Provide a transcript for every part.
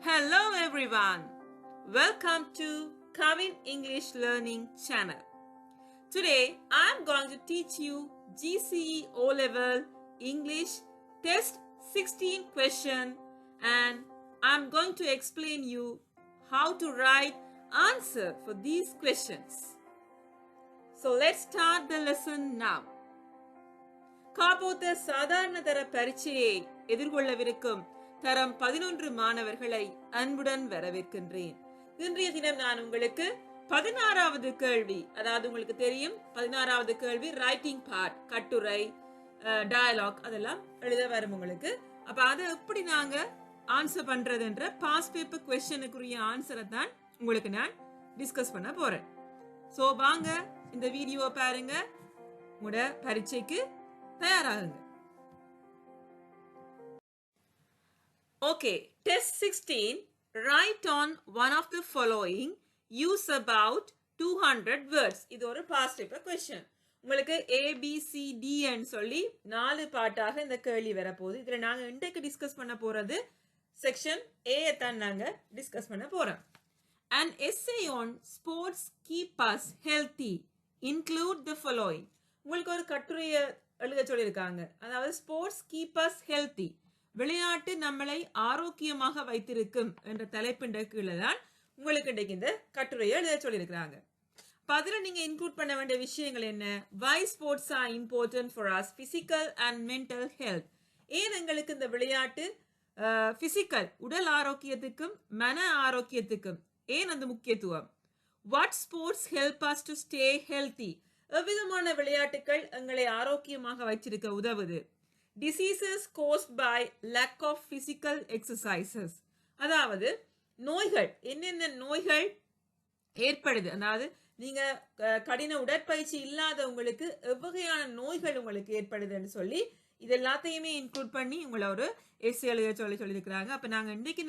Hello everyone. Welcome to Kavin English Learning Channel. Today I am going to teach you GCE O-Level English Test 16 question and I am going to explain you how to write answer for these questions. So let's start the lesson now. காப்போத்த சாதாரண தர பரீட்சையை எதிர்கொள்ளவிருக்கும் தரம் 11 மாணவர்களை அன்புடன் வரவேற்கின்றேன். இன்றைய தினம் நான் உங்களுக்கு 16வது கேள்வி, அதாவது உங்களுக்கு தெரியும் 16வது கேள்வி ரைட்டிங் பார்ட், கட்டுரை, டயலாக் அதெல்லாம் எழுத வரும் உங்களுக்கு. அப்ப அதை எப்படி நாங்க ஆன்சர் பண்றதுன்ற பாஸ்ட் பேப்பர் क्वेश्चनக்குரிய ஆன்சரை தான் உங்களுக்கு நான் டிஸ்கஸ் பண்ண போறேன். சோ வாங்க இந்த வீடியோ பாருங்க, உங்களோட பரீட்சைக்கு தயாராகுங்க. Okay, test 16, write on one of the following, use about 200 words. இது ஒரு past paper question. உங்களுக்கு A, B, C, D ன்னு சொல்லி 4 பார்ட்டாக இந்த கேள்வி வரப்போகுது. இதுல நாங்க இன்றைக்கு டிஸ்கஸ் பண்ண போறது செக்ஷன் A தான் நாங்க டிஸ்கஸ் பண்ண போறோம். An essay on sports keep us healthy. Include the following. உங்களுக்கு ஒரு கட்டுரையை எழுத சொல்லியிருக்காங்க. அதாவது ஸ்போர்ட்ஸ் கீப் அஸ் ஹெல்தி, விளையாட்டு நம்மளை ஆரோக்கியமாக வைத்திருக்கும் என்ற தலைப்பின் கீழே தான் உங்களுக்கு இன்றைக்கு இந்த கட்டுரையை எழுத சொல்லியிருக்கிறாங்க. அதில் நீங்க இன்க்ளூட் பண்ண வேண்டிய விஷயங்கள் என்ன? Why sports are important for us physical and mental health. ஏன் எங்களுக்கு இந்த விளையாட்டு பிசிக்கல் உடல் ஆரோக்கியத்துக்கும் மன ஆரோக்கியத்துக்கும் ஏன் அந்த முக்கியத்துவம்? What sports help us to stay healthy. எவ்விதமான விளையாட்டுகள் எங்களை ஆரோக்கியமாக வைத்திருக்க உதவுது. Diseases caused by lack of physical exercises. அதாவது நோய்கள், என்னென்ன நோய்கள் ஏற்படுது, அதாவது நீங்க கடின உடற்பயிற்சி இல்லாதவங்களுக்கு எவ்வகையான நோய்கள் உங்களுக்கு ஏற்படுதுன்னு சொல்லி இது எல்லாத்தையுமே இன்க்ளூட் பண்ணி உங்களை ஒரு எஸ்ஸே எழுத சொல்லியிருக்கிறாங்க. அப்ப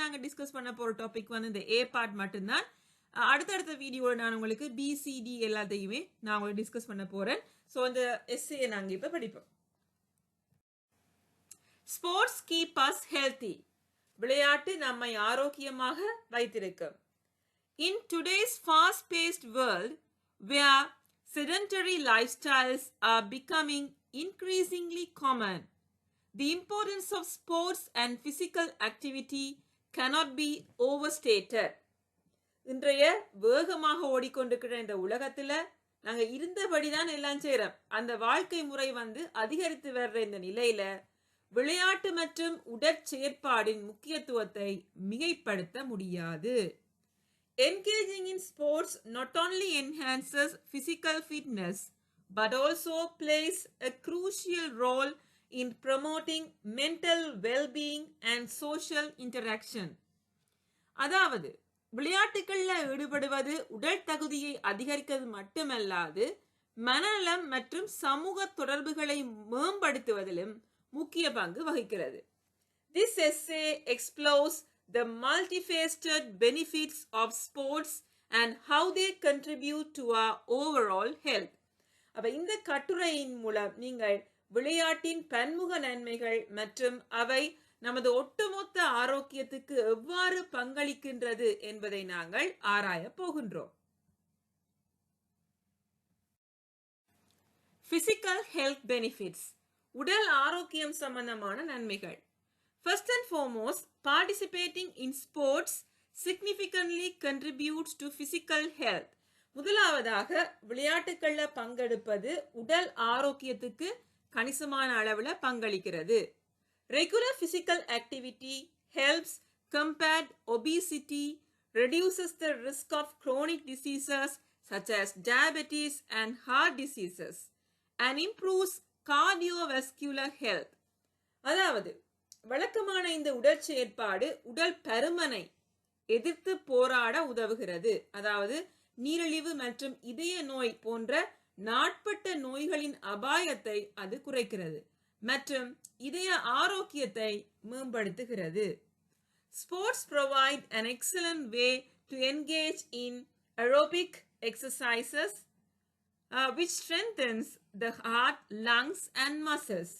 நாங்க டிஸ்கஸ் பண்ண போற டாபிக் வந்து இந்த ஏ பார்ட் மட்டும்தான். அடுத்தடுத்த வீடியோவில் நான் உங்களுக்கு BCD எல்லாத்தையுமே நான் உங்களுக்கு டிஸ்கஸ் பண்ண போறேன். ஸோ அந்த எஸ்ஸே நாங்க இப்ப படிப்போம். ஸ்போர்ட்ஸ் கீப் அஸ் ஹெல்தி, விளையாட்டு நம்மை ஆரோக்கியமாக வைத்திருக்கும். In today's fast-paced world, where sedentary lifestyles are becoming increasingly common, the importance of sports and physical activity cannot be overstated. இன்றைய வேகமாக ஓடிக்கொண்டிருக்கிற இந்த உலகத்துல நாங்க இருந்தபடிதான் எல்லாம் செய்யறோம். அந்த வாழ்க்கை முறை வந்து அதிகரித்து வர்ற இந்த நிலையில விளையாட்டு மற்றும் உடற்செயற்பாடின் முக்கியத்துவத்தை மிகைப்படுத்த முடியாது. Engaging in sports not only enhances physical fitness but also plays a crucial role in promoting mental well-being and social interaction. அதாவது விளையாட்டுகள்ல ஈடுபடுவது உடல் தகுதியை அதிகரிக்கிறது மட்டுமல்லாது மனநலம் மற்றும் சமூக தொடர்புகளை மேம்படுத்துவதிலும் முக்கிய பங்கு வகிக்கிறது. This essay explores the multifaceted benefits of sports and how they contribute to our overall health. அப்ப இந்த கட்டுரையின் மூலம் நீங்கள் விளையாட்டின் பன்முக நன்மைகள் மற்றும் அவை நமது ஒட்டுமொத்த ஆரோக்கியத்துக்கு எவ்வாறு பங்களிக்கின்றது என்பதை நாங்கள் ஆராய போகின்றோம். Physical health benefits, உடல் ஆரோக்கியம் சம்பந்தமான நன்மைகள். First and foremost, participating in sports significantly contributes to physical health. முதலாவதாக விளையாட்டுகள்ல பங்கெடுப்பது உடல் ஆரோக்கியத்துக்கு கணிசமான அளவுல பங்களிக்கிறது. Regular physical activity helps combat obesity, reduces the risk of chronic diseases such as diabetes and heart diseases, and improves cardiovascular health. அதாவது வழக்கமான இந்த உடற்செயற்பாடு உடல் பருமனை எதிர்த்து போராட உதவுகிறது. அதாவது நீரிழிவு மற்றும் இதய நோய் போன்ற நாட்பட்ட நோய்களின் அபாயத்தை அது குறைக்கிறது மற்றும் இதய ஆரோக்கியத்தை மேம்படுத்துகிறது. Sports provide an excellent way to engage in aerobic exercises which strengthens the heart, lungs and muscles.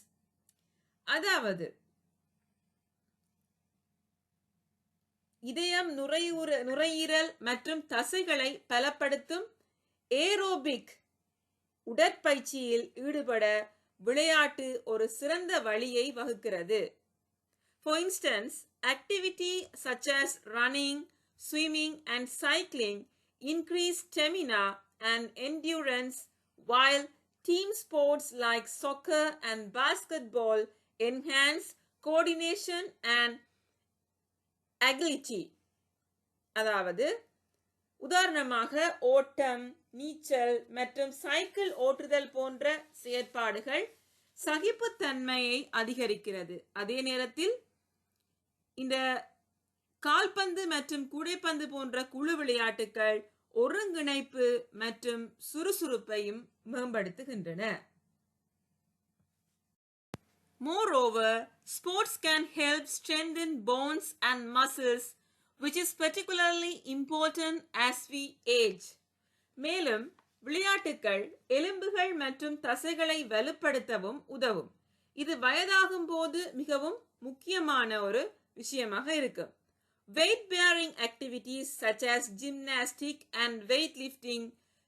அதாவது இதயம், நுரையீரல் மற்றும் தசைகளை பலப்படுத்தும் ஏரோபிக் உடற்பயிற்சியில் ஈடுபட விளையாட்டு ஒரு சிறந்த வழியை வகுக்கிறது. For instance, activity such as running, swimming and cycling increase stamina and endurance, while team sports like soccer and basketball enhance coordination and agility. அதாவது உதாரணமாக ஓட்டம், நீச்சல் மற்றும் சைக்கிள் ஓட்டுதல் போன்ற செயற்பாடுகள் சகிப்புத்தன்மையை அதிகரிக்கிறது. அதே நேரத்தில் இந்த கால்பந்து மற்றும் கூடைப்பந்து போன்ற குழு விளையாட்டுகள் ஒருங்கிணைப்பு மற்றும் சுறுசுறுப்பையும் மேம்படுத்துகின்றன. Moreover, sports can help strengthen bones and muscles, which is particularly important as we age. மேலும் விளையாட்டுகள் எலும்புகள் மற்றும் தசைகளை வலுப்படுத்தவும் உதவும். இது வயதாகும் போது மிகவும் முக்கியமான ஒரு விஷயமாக இருக்கும். Weight bearing activities such as gymnastics and weightlifting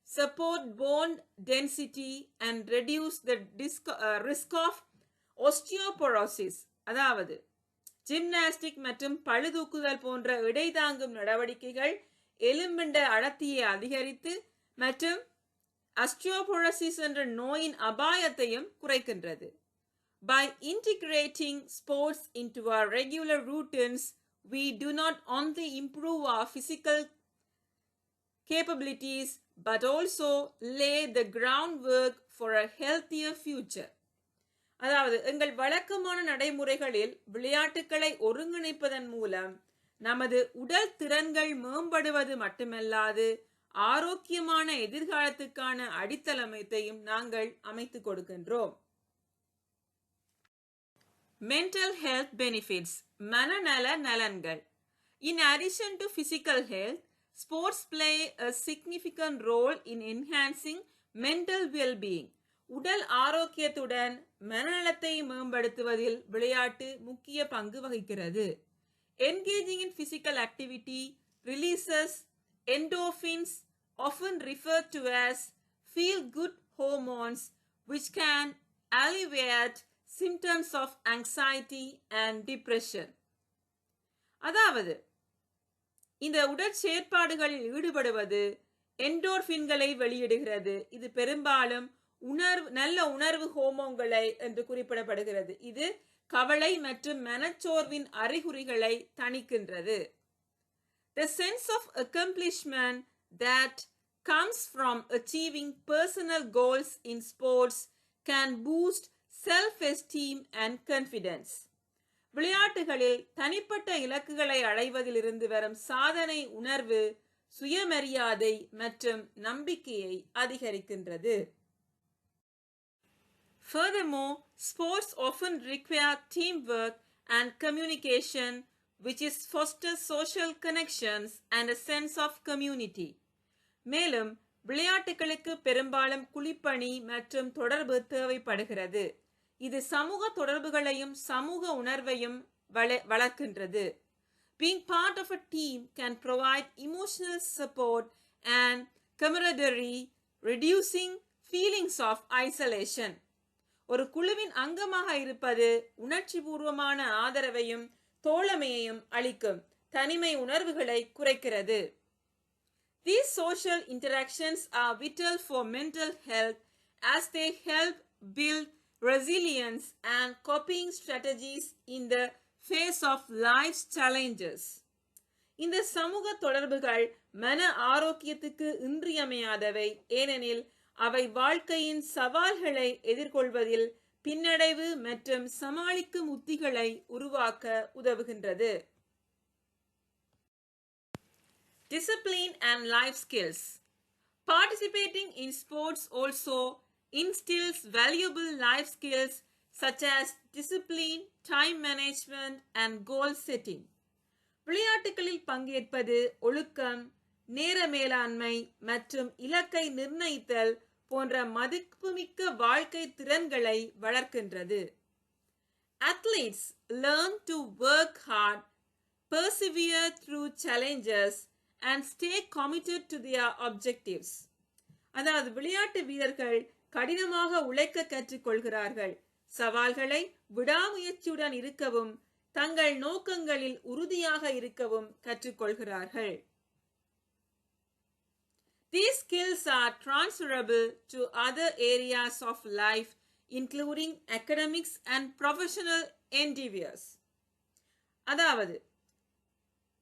support bone density and reduce the risk of osteoporosis. அதாவது ஜிம்னாஸ்டிக் மற்றும் பளுதூக்குதல் போன்ற எடை தாங்கும் நடவடிக்கைகள் எலும்பின் அடர்த்தியை அதிகரித்து மற்றும் osteoporosis என்ற நோயின் அபாயத்தையும் குறைக்கின்றது. By integrating sports into our regular routines, we do not only improve our physical capabilities but also lay the groundwork for a healthier future. அதாவது எங்கள் வழக்கமான நடைமுறைகளில் விளையாட்டுகளை ஒருங்கிணைப்பதன் மூலம் நமது உடல் திறன்கள் மேம்படுவது மட்டுமல்லாது ஆரோக்கியமான எதிர்காலத்துக்கான அடித்தளத்தையும் நாங்கள் அமைத்துக் கொடுக்கின்றோம். Mental health benefits, மனநல நலன்கள். In addition to physical health, sports play a significant role in enhancing mental well-being. உடல் ஆரோக்கியத்துடன் மனநலத்தை மேம்படுத்துவதில் விளையாட்டு முக்கிய பங்கு வகிக்கிறது. Engaging in physical activity releases endorphins, often referred to as feel-good hormones, which can alleviate symptoms of anxiety and depression. அதாவது இந்த உடற்செயற்பாடுகளில் ஈடுபடுவது என்டோர்பின்களை வெளியிடுகிறது. இது பெரும்பாலும் நல்ல உணர்வு ஹோமோன்களை என்று குறிப்பிடப்படுகிறது. இது கவலை மற்றும் மனச்சோர்வின் அறிகுறிகளை தணிக்கின்றது. The sense of accomplishment that comes from achieving personal goals in sports can boost self-esteem and confidence. விளையாட்டுகளில் தனிப்பட்ட இலக்குகளை அடைவதிலிருந்து வரும் சாதனை உணர்வு சுயமரியாதை மற்றும் நம்பிக்கையை அதிகரிக்கின்றது. Furthermore, sports often require teamwork and communication, which is fosters social connections and a sense of community. மேலும் விளையாட்டுகளுக்கு பெரும்பாலும் குழிப்பணி மற்றும் தொடர்பு தேவைப்படுகிறது. இது சமூக தொடர்புகளையும் சமூக உணர்வையும் வளர்க்கின்றது. Being part of a team can provide emotional support and camaraderie, reducing feelings of isolation. ஒரு குழுவின் அங்கமாக இருப்பது உணர்ச்சிபூர்வமான ஆதரவையும் தோழமையையும் அளிக்கும், தனிமை உணர்வுகளை குறைக்கிறது. These social interactions are vital for mental health as they help build resilience and coping strategies in the face of life's challenges. இந்த சமூக தொடர்புகள் மன ஆரோக்கியத்துக்கு இன்றியமையாதவை, ஏனெனில் அவை வாழ்க்கையின் சவால்களை எதிர்கொள்வதில் பின்னடைவு மற்றும் சமாளிக்கும் உத்திகளை உருவாக்க உதவுகின்றது. Discipline and life skills. Participating in sports also instills valuable life skills such as discipline, time management and goal setting. விளையாட்டுகளில் பங்கேற்பது ஒழுக்கம், நேர மேலாண்மை மற்றும் இலக்கை நிர்ணயித்தல் போன்ற மதிப்புமிக்க வாழ்க்கை திறன்களை வளர்க்கின்றது. Athletes learn to work hard, persevere through challenges and stay committed to their objectives. அதாவது விளையாட்டு வீரர்கள் கடினமாக உழைக்க கற்றுக்கொள்கிறார்கள், சவால்களை விடாமுயற்சியுடன் இருக்கவும் தங்கள் நோக்கங்களில் உறுதியாக இருக்கவும் கற்றுக்கொள்கிறார்கள். These skills are transferable to other areas of life, including academics and professional endeavors. அதாவது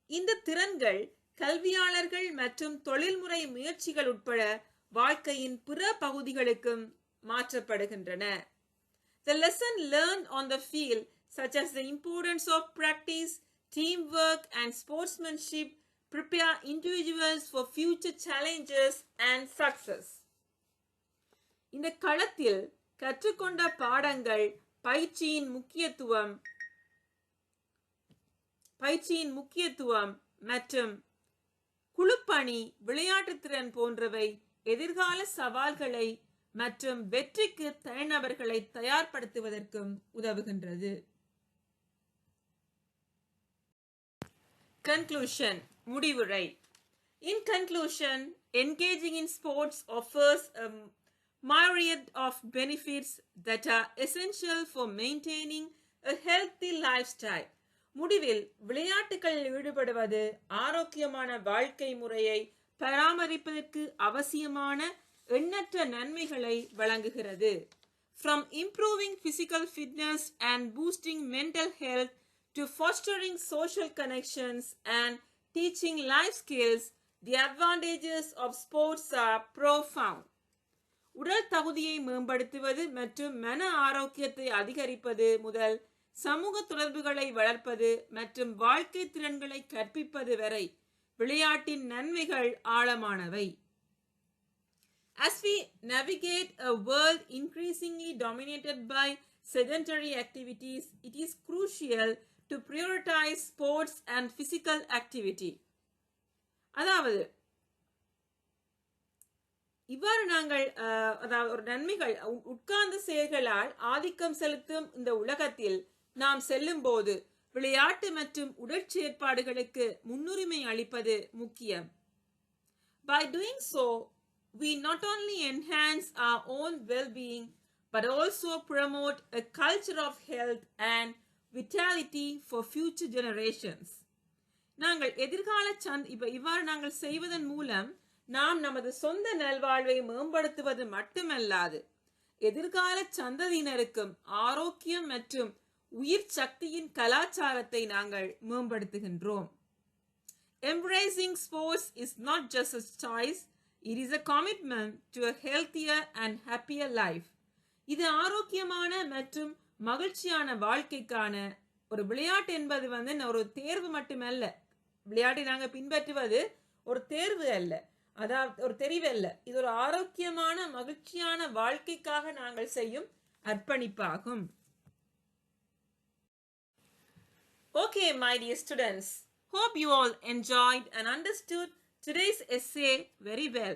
இந்த திறன்கள் கல்வியாளர்கள் மற்றும் தொழில்முறை முயற்சிகள் உட்பட வாழ்க்கையின் பிற பகுதிகளுக்கும் மாற்றப்படுகின்றன. The lesson learned on the field, such as the importance of practice, teamwork and sportsmanship, prepare individuals for future challenges and success. இந்த களத்தில் கற்றுக்கொண்ட பாடங்கள் பயிற்சியின் முக்கியத்துவம் மற்றும் குழுப்பணி, விளையாட்டு திறன் போன்றவை எதிர்கால சவால்களை மற்றும் வெற்றிக்கு தனிநபர்களை தயார்படுத்துவதற்கும் உதவுகின்றது. Conclusion, முடிவுரை. In conclusion, engaging in sports offers a myriad of benefits that are essential for maintaining a healthy lifestyle. முடிவில் விளையாட்டுகளில் ஈடுபடுவது ஆரோக்கியமான வாழ்க்கை முறையை பராமரிப்பதற்கு அவசியமான எண்ணற்ற நன்மைகளை வழங்குகிறது. From improving physical fitness and boosting mental health to fostering social connections and teaching life skills, the advantages of sports are profound. உடல் தகுதியை மேம்படுத்துவது மற்றும் மன ஆரோக்கியத்தை அதிகரிப்பது முதல் சமூக தொடர்புகளை வளர்ப்பது மற்றும் வாழ்க்கை திறன்களை கற்பிப்பது வரை விளையாட்டின் நன்மைகள் ஆழமானவை. As we navigate a world increasingly dominated by sedentary activities, it is crucial to prioritize sports and physical activity. அதாவது இவ்வாறு நாங்கள் ஒரு நன்மைகள் உட்கார்ந்த செயல்களால் ஆதிக்கம் செலுத்தும் இந்த உலகத்தில் நாம் செல்லும் போது விளையாட்டு மற்றும் உடற்செயற்பாடுகளுக்கு முன்னுரிமை அளிப்பது முக்கியம். By doing so, we not only enhance our own well-being but also promote a culture of health and vitality for future generations. நாங்கள் எதிர்கால இவ்வாறு நாங்கள் செய்வதன் மூலம் நாம் நமது சொந்த நல்வாழ்வை மேம்படுத்துவது மட்டுமல்லாது எதிர்கால சந்ததியினருக்கும் ஆரோக்கியம் மற்றும் உயிர் சக்தியின் கலாச்சாரத்தை நாங்கள் மேம்படுத்துகின்றோம். Embracing sports is not just a choice, it is a commitment to a healthier and happier life. இது ஆரோக்கியமான மற்றும் மகிழ்ச்சியான வாழ்க்கைக்கான ஒரு விளையாட்டு என்பது ஒரு தேர்வு மட்டுமல்ல. விளையாட்டை நாங்கள் பின்பற்றுவது ஒரு தேர்வு அல்ல, அதாவது ஒரு தெரிவு அல்ல. இது ஒரு ஆரோக்கியமான மகிழ்ச்சியான வாழ்க்கைக்காக நாங்கள் செய்யும் அர்ப்பணிப்பாகும். Okay, my dear students, hope you all enjoyed and understood today's essay very well.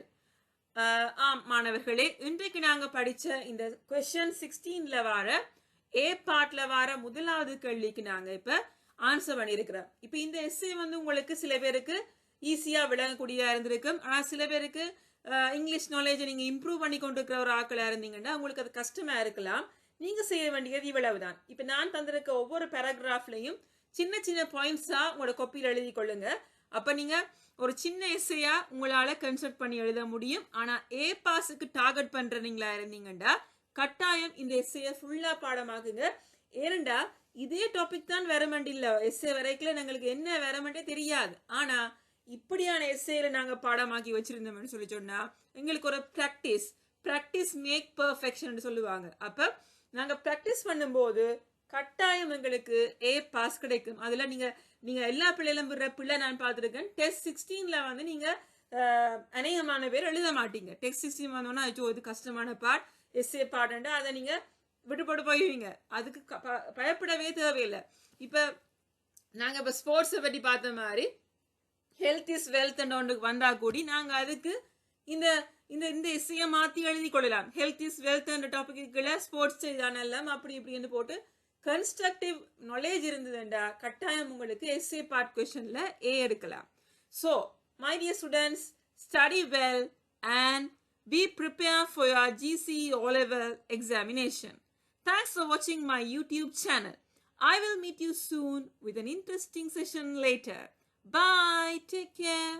மாணவர்களே, இன்றைக்கு நாங்க படிச்ச இந்த question 16ல வர A பார்ட்ல வர முதலாவது கேள்விக்கு நாங்க இப்ப ஆன்சர் பண்ணியிருக்கிறோம். இப்ப இந்த எஸ்ஸே உங்களுக்கு சில பேருக்கு ஈஸியா விளங்கக்கூடியதா இருந்திருக்கும். ஆனா சில பேருக்கு இங்கிலீஷ் நாலேஜை நீங்க இம்ப்ரூவ் பண்ணி கொண்டு இருக்கிற ஒரு ஆக்களா இருந்தீங்கன்னா உங்களுக்கு அது கஷ்டமா இருக்கலாம். நீங்க செய்ய வேண்டியது இவ்வளவுதான். இப்ப நான் தந்திருக்க ஒவ்வொரு பேராகிராஃப்லையும் சின்ன சின்ன பாயிண்ட்ஸா உங்களோட காப்பியில் எழுதி கொள்ளுங்க. அப்ப நீங்க ஒரு சின்ன எஸ்ஸையா உங்களால கன்சல்ட் பண்ணி எழுத முடியும். ஆனா A பாஸுக்கு டார்கெட் பண்றீங்களா இருந்தீங்கன்னா கட்டாயம் இந்த எஸ்ஸையை ஃபுல்லா பாடமாக்குங்க. ஏனண்டா இதே டாபிக் தான் வரமாண்டில்ல. எஸ்ஸே வரைக்கும் எங்களுக்கு என்ன வரமாட்டே தெரியாது. ஆனா இப்படியான எஸ்ஸேல நாங்க பாடமாக்கி வச்சிருந்தோம்னு சொல்லி சொன்னா எங்களுக்கு ஒரு பிராக்டிஸ் மேக் பெர்ஃபெக்ஷன் சொல்லுவாங்க. அப்ப நாங்க பிராக்டிஸ் பண்ணும்போது கட்டாயம் எங்களுக்கு A பாஸ் கிடைக்கும். அதுல நீங்க எல்லா பிள்ளைகளும் விடுற பிள்ளை நான் பார்த்துருக்கேன். டெஸ்ட் 16ல நீங்க அநேகமான பேர் எழுத மாட்டீங்க. டெஸ்ட் 16 வந்தோன்னா இது கஷ்டமான பார்ட், எஸ்ஏ பாடண்டா அதை நீங்க விட்டுப்பட்டு போய்வீங்க. அதுக்கு பயப்படவே தேவையில்லை. இப்ப நாங்க இப்ப ஸ்போர்ட்ஸை பற்றி பார்த்த மாதிரி ஹெல்த் இஸ் வெல்த் ஒன்றுக்கு வந்தா கூடி நாங்க அதுக்கு இந்த இந்த எஸ்ஐயை மாத்தி எழுதி கொள்ளலாம். ஹெல்த் இஸ் வெல்த் என்ற டாபிக்குள்ள ஸ்போர்ட்ஸ் செய்தானெல்லாம் அப்படி இப்படின்னு போட்டு கன்ஸ்ட்ரக்டிவ் நாலேஜ் இருந்ததுண்டா கட்டாயம் உங்களுக்கு எஸ்ஏ பார்ட் கொஸ்டின்ல ஏ எடுக்கலாம். So my dear students, study well and be prepared for your GCE O-Level examination. Thanks for watching my YouTube channel. I will meet you soon with an interesting session later. Bye. Take care.